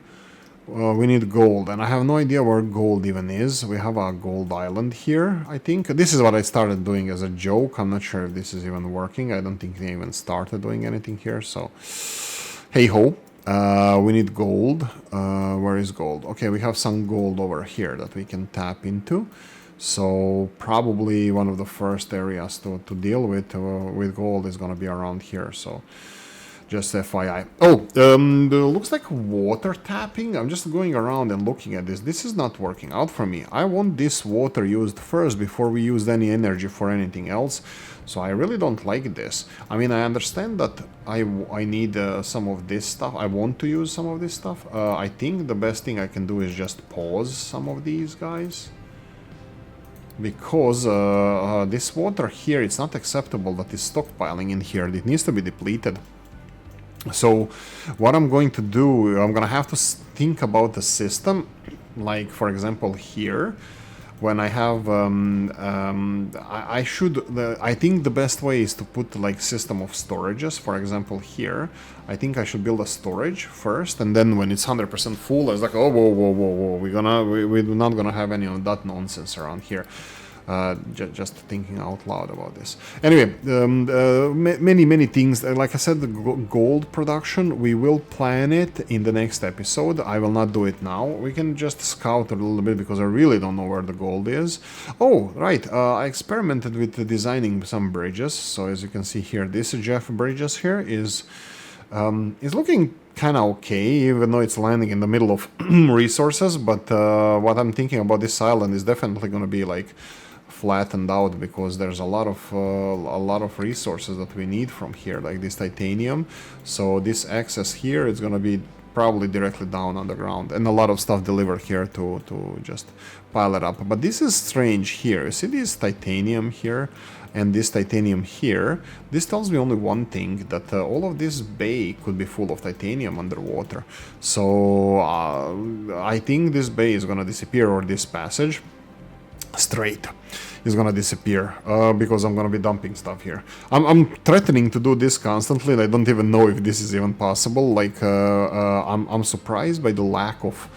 Speaker 1: We need gold, and I have no idea where gold even is. We have a gold island here, I think. This is what I started doing as a joke. I'm not sure if this is even working. I don't think they even started doing anything here, so hey-ho. We need gold. Where is gold? Okay, we have some gold over here that we can tap into. So probably one of the first areas to deal with gold is going to be around here, so... Just FYI. Oh, looks like water tapping. I'm just going around and looking at this. This is not working out for me. I want this water used first before we use any energy for anything else. So I really don't like this. I mean, I understand that I need some of this stuff. I want to use some of this stuff. I think the best thing I can do is just pause some of these guys. Because this water here, it's not acceptable that it's stockpiling in here. It needs to be depleted. So what I'm going to do, I'm going to have to think about the system, like for example here, when I have, I think the best way is to put like system of storages. For example here, I think I should build a storage first, and then when it's 100% full, I was like, oh, whoa, we're not gonna have any of that nonsense around here. Just thinking out loud about this. Anyway, many things. Like I said, the gold production, we will plan it in the next episode. I will not do it now. We can just scout a little bit because I really don't know where the gold is. Oh, right. I experimented with designing some bridges. So as you can see here, this Jeff Bridges here is looking kind of okay, even though it's landing in the middle of resources. But what I'm thinking about this island is definitely going to be like flattened out because there's a lot of resources that we need from here, like this titanium. So this access here is going to be probably directly down on the ground, and a lot of stuff delivered here to just pile it up. But this is strange here. You see this titanium here and this titanium here? This tells me only one thing, that all of this bay could be full of titanium underwater. So I think this bay is going to disappear, or this passage straight is gonna disappear because I'm gonna be dumping stuff here. I'm threatening to do this constantly, and I don't even know if this is even possible. Like I'm surprised by the lack of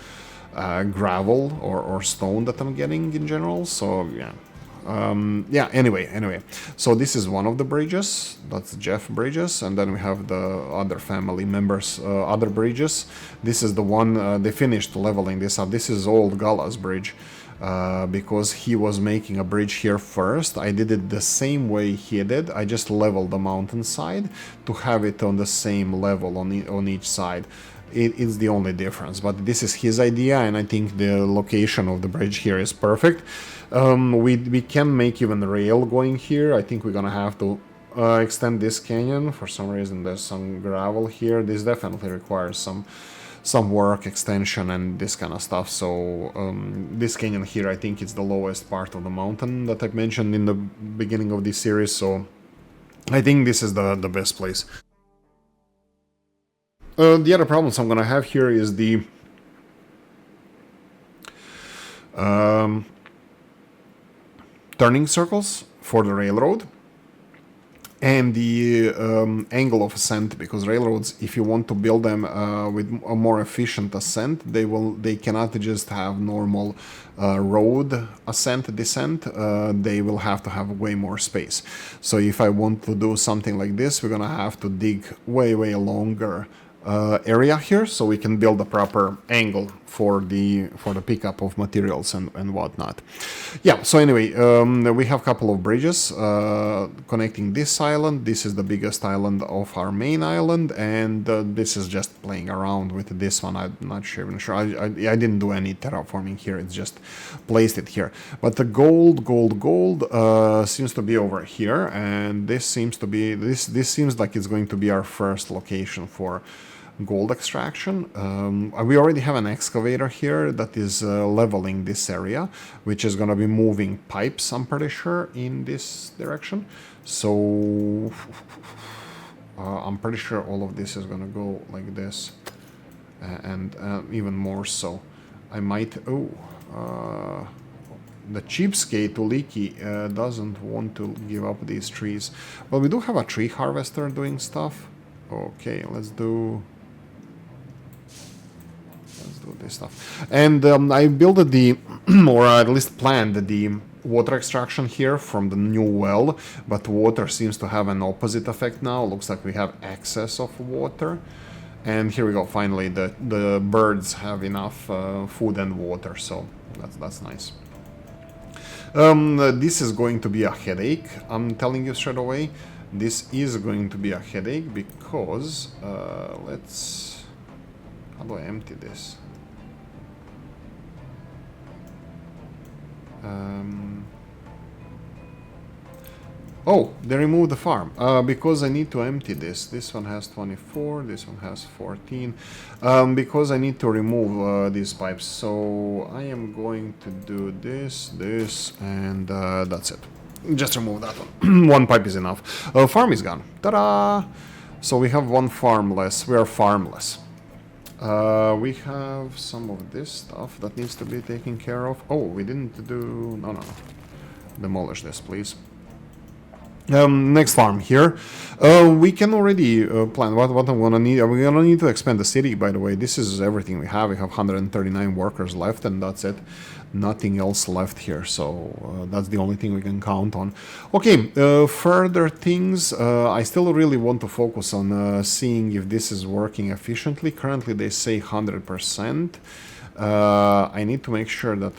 Speaker 1: gravel or stone that I'm getting in general. So yeah. Yeah, anyway, so this is one of the bridges, that's Jeff Bridges, and then we have the other family members, other bridges. This is the one, they finished leveling this up. This is old Gala's bridge, because he was making a bridge here first. I did it the same way he did. I just leveled the mountainside to have it on the same level on each side. It's the only difference, but this is his idea, and I think the location of the bridge here is perfect. We can make even rail going here. I think we're gonna have to extend this canyon. For some reason there's some gravel here. This definitely requires some work, extension, and this kind of stuff. So this canyon here, I think it's the lowest part of the mountain that I mentioned in the beginning of this series, so I think this is the best place. The other problems I'm gonna have here is the turning circles for the railroad and the angle of ascent, because railroads, if you want to build them with a more efficient ascent, they cannot just have normal road ascent descent. They will have to have way more space. So if I want to do something like this, we're gonna have to dig way longer area here, so we can build a proper angle for the pickup of materials and whatnot. Yeah, so anyway, we have a couple of bridges connecting this island. This is the biggest island of our main island, and this is just playing around with this one. I'm not sure, even sure. I didn't do any terraforming here. It's just placed it here. But the gold seems to be over here, and this seems to be this seems like it's going to be our first location for gold extraction. We already have an excavator here that is leveling this area, which is going to be moving pipes, I'm pretty sure, in this direction. So I'm pretty sure all of this is going to go like this, and even more so. I might... the cheapskate Oolykee doesn't want to give up these trees. Well, we do have a tree harvester doing stuff. Okay, let's do this stuff. And I built the, or at least planned the water extraction here from the new well, but water seems to have an opposite effect now. Looks like we have excess of water. And here we go, finally the birds have enough food and water, so that's nice. This is going to be a headache, I'm telling you straight away. This is going to be a headache because, let's... How do I empty this? Oh, they removed the farm, because I need to empty this. This one has 24, this one has 14, because I need to remove these pipes. So I am going to do this, and that's it. Just remove that one. One pipe is enough. Farm is gone. Ta-da! So we have one farm less. We are farmless. We have some of this stuff that needs to be taken care of. Oh, we didn't do... No. Demolish this, please. Next farm here. We can already plan what I'm gonna need. We're gonna need to expand the city, by the way. This is everything we have. We have 139 workers left, and that's it. Nothing else left here, so that's the only thing we can count on. Okay, further things. I still really want to focus on seeing if this is working efficiently. Currently, they say 100%. I need to make sure that,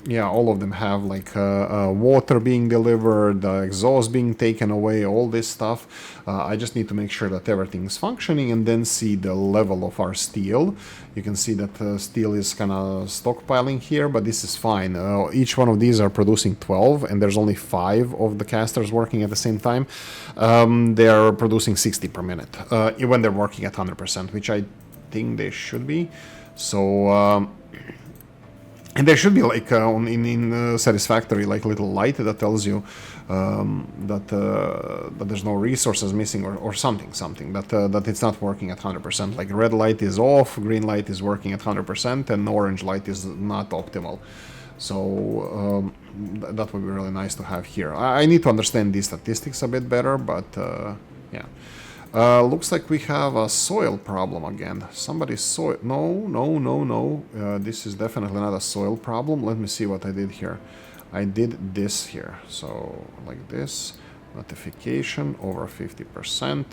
Speaker 1: yeah, all of them have like water being delivered, exhaust being taken away, all this stuff. I just need to make sure that everything is functioning and then see the level of our steel. You can see that steel is kind of stockpiling here, but this is fine. Each one of these are producing 12, and there's only 5 of the casters working at the same time. They are producing 60 per minute when they're working at 100%, which I think they should be. So... and there should be like in Satisfactory like little light that tells you that there's no resources missing or something that it's not working at 100%. Like red light is off, green light is working at 100%, and orange light is not optimal. So that would be really nice to have here. I need to understand these statistics a bit better, but yeah. Looks like we have a soil problem again. Somebody's soil... No. This is definitely not a soil problem. Let me see what I did here. I did this here. So, like this. Notification over 50%.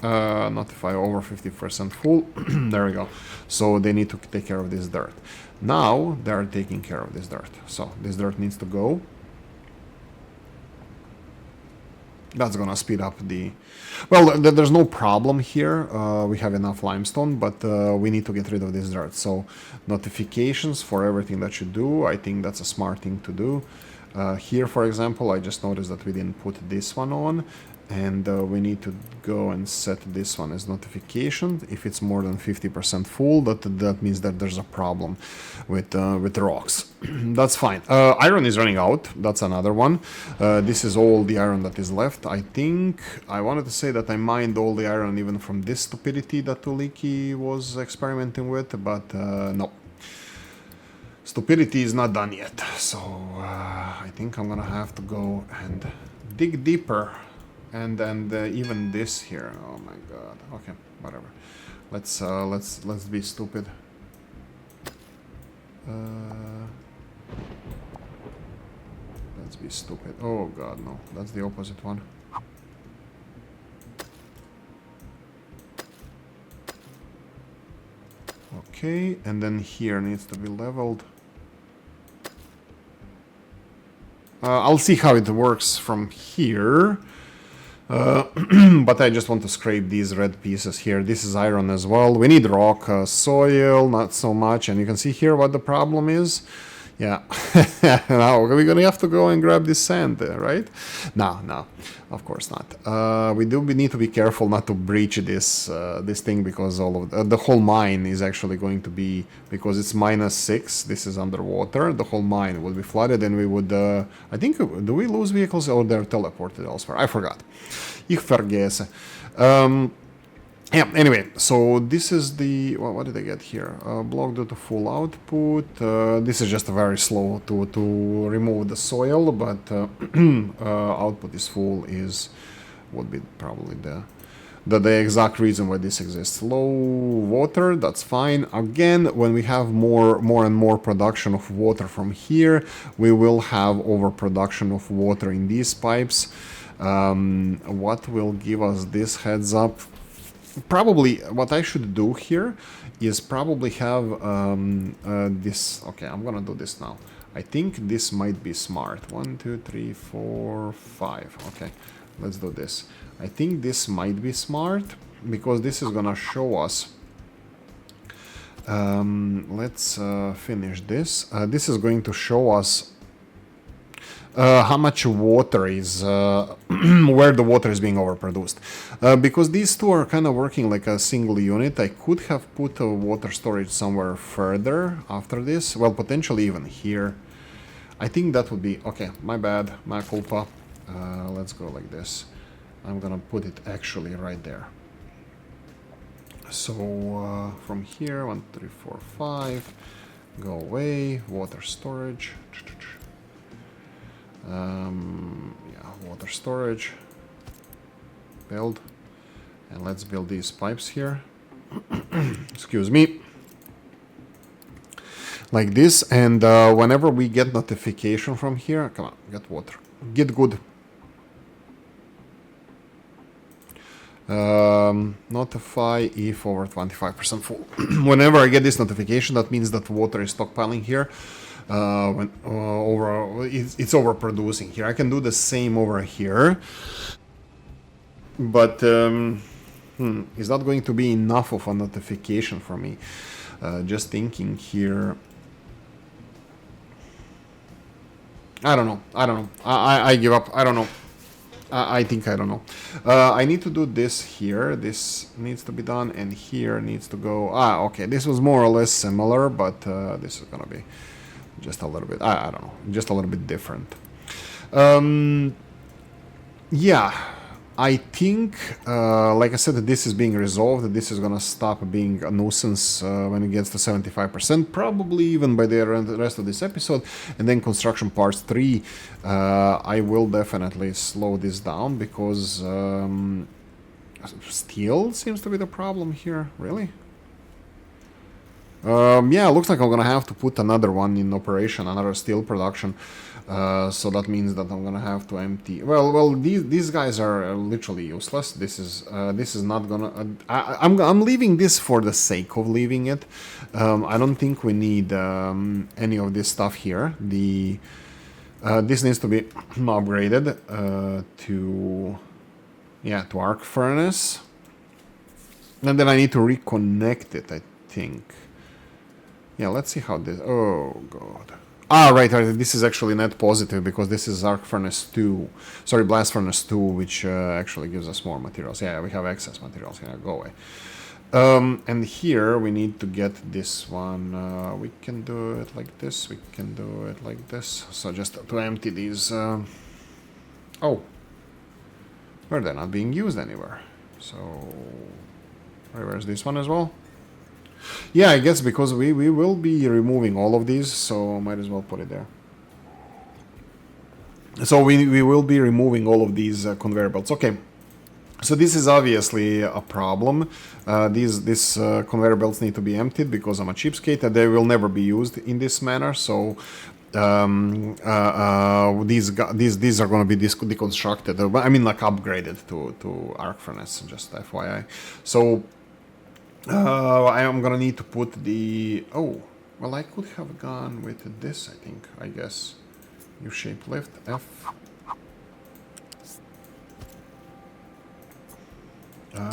Speaker 1: Notify over 50% full. There we go. So they need to take care of this dirt. Now they're taking care of this dirt. So this dirt needs to go. That's gonna speed up the... Well, there's no problem here. We have enough limestone, but we need to get rid of this dirt. So notifications for everything that you do, I think that's a smart thing to do. Here, for example, I just noticed that we didn't put this one on, and we need to go and set this one as notification. If it's more than 50% full, that means that there's a problem with the rocks. That's fine. Iron is running out. That's another one. This is all the iron that is left. I think I wanted to say that I mined all the iron even from this stupidity that Oolykee was experimenting with, but no. Stupidity is not done yet. So I think I'm gonna have to go and dig deeper. And even this here. Oh my god. Okay, whatever. Let's be stupid. Let's be stupid. Oh god, no. That's the opposite one. Okay, and then here needs to be leveled. I'll see how it works from here. But I just want to scrape these red pieces here. This is iron as well. We need rock, soil, not so much. And you can see here what the problem is. Yeah. Now we're gonna have to go and grab this sand, right? No, of course not. We need to be careful not to breach this thing, because all of the whole mine is actually going to be, because it's -6. This is underwater. The whole mine will be flooded, and we would. I think, do we lose vehicles or they're teleported elsewhere? I forgot. Ich vergesse. Yeah, anyway, so this is the... Well, what did I get here? Block due to full output. This is just very slow to remove the soil, but output is full would be probably the exact reason why this exists. Low water, that's fine. Again, when we have more and more production of water from here, we will have overproduction of water in these pipes. What will give us this heads up? Probably what I should do here is probably have this. Okay, I'm gonna do this now. I think this might be smart. 1, 2, 3, 4, 5. Okay, let's do this. I think this might be smart because this is gonna show us. Let's finish this. This is going to show us how much water is, where the water is being overproduced. Because these two are kind of working like a single unit, I could have put a water storage somewhere further after this. Well, potentially even here. I think that would be... Okay, my bad, my culpa. Let's go like this. I'm gonna put it actually right there. So, from here, 1, 2, 3, 4, 5. Go away, water storage. Yeah, water storage, build, and let's build these pipes here. Excuse me, like this. And whenever we get notification from here, come on, get water, get good. Notify if over 25% full. Whenever I get this notification, that means that water is stockpiling here. It's overproducing here. I can do the same over here, but it's not going to be enough of a notification for me. Just thinking here. I don't know. I give up. I don't know. I think I don't know. I need to do this here. This needs to be done, and here needs to go. Okay. This was more or less similar, but this is gonna be just a little bit, I don't know, just a little bit different. Yeah, I think, like I said, this is being resolved. This is gonna stop being a nuisance when it gets to 75%, probably even by the rest of this episode. And then construction parts 3, I will definitely slow this down because steel seems to be the problem here, really. Yeah, looks like I'm gonna have to put another one in operation, another steel production. So that means that I'm gonna have to empty. Well, these guys are literally useless. This is not gonna. I'm leaving this for the sake of leaving it. I don't think we need any of this stuff here. This needs to be upgraded to arc furnace, and then I need to reconnect it, I think. Yeah, let's see how this... Oh, God. Right. This is actually net positive because this is Arc Furnace 2. Sorry, Blast Furnace 2, which actually gives us more materials. Yeah, we have excess materials. Yeah, go away. And here we need to get this one. We can do it like this. We can do it like this. So just to empty these... Oh. Well, they're not being used anywhere. So... Where's this one as well? Yeah, I guess because we will be removing all of these, so might as well put it there. So we will be removing all of these conveyor belts. Okay, so this is obviously a problem. These conveyor belts need to be emptied because I'm a cheapskate and they will never be used in this manner. So these are going to be deconstructed. I mean, like upgraded to arc furnace. Just FYI. So. I am gonna need to put the... Oh, well, I could have gone with this, I think, I guess. U-shape lift, F.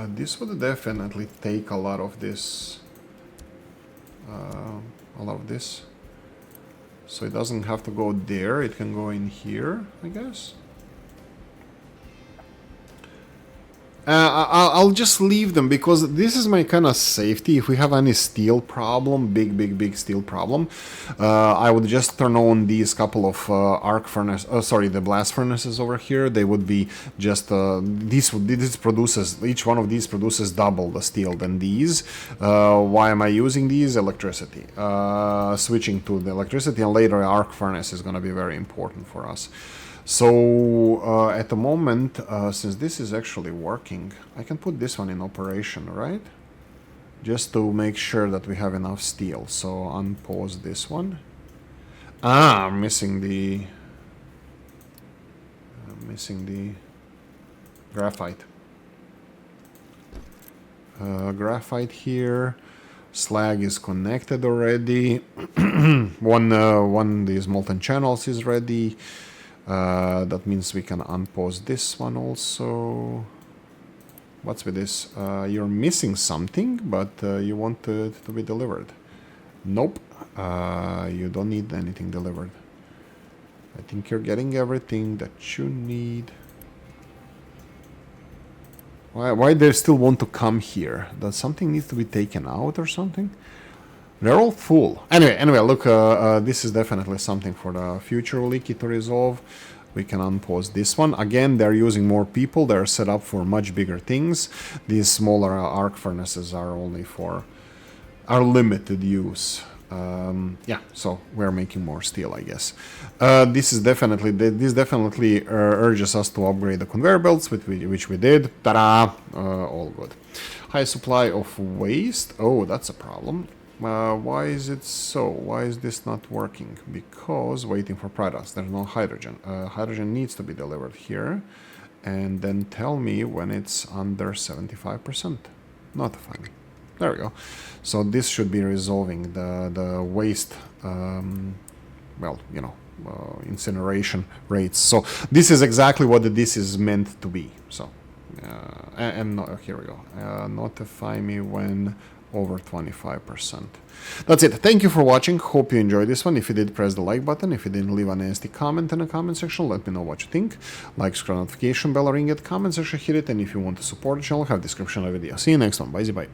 Speaker 1: This would definitely take a lot of this. So it doesn't have to go there, it can go in here, I guess. I'll just leave them because this is my kind of safety. If we have any steel problem, big steel problem, I would just turn on these couple of arc furnace, the blast furnaces over here. They would be just this produces, each one of these produces double the steel than these. Why am I using these? Electricity. Switching to the electricity, and later arc furnace is going to be very important for us. So at the moment, since this is actually working, I can put this one in operation, right? Just to make sure that we have enough steel. So unpause this one. I'm missing the graphite. Graphite here. Slag is connected already. one of these molten channels is ready. That means we can unpause this one also. What's with this? You're missing something, but you want it to be delivered. Nope. You don't need anything delivered. I think you're getting everything that you need. Why they still want to come here? Does something needs to be taken out or something? They're all full. Anyway, look, this is definitely something for the future Oolykee to resolve. We can unpause this one. Again, they're using more people. They're set up for much bigger things. These smaller arc furnaces are only for our limited use. Yeah, so we're making more steel, I guess. This definitely urges us to upgrade the conveyor belts, which we did. Ta-da! All good. High supply of waste. Oh, that's a problem. Why is it so? Why is this not working? Because waiting for products. There's no hydrogen. Hydrogen needs to be delivered here. And then tell me when it's under 75%. Notify me. There we go. So this should be resolving the waste, well, you know, incineration rates. So this is exactly what this is meant to be. So, here we go. Notify me when over 25%. That's it. Thank you for watching. Hope you enjoyed this one. If you did, press the like button. If you didn't, leave a nasty comment in the comment section. Let me know what you think. Like, subscribe, notification bell, ring it, comment section, hit it. And if you want to support the channel, have description of the video. See you next one. Bye bye.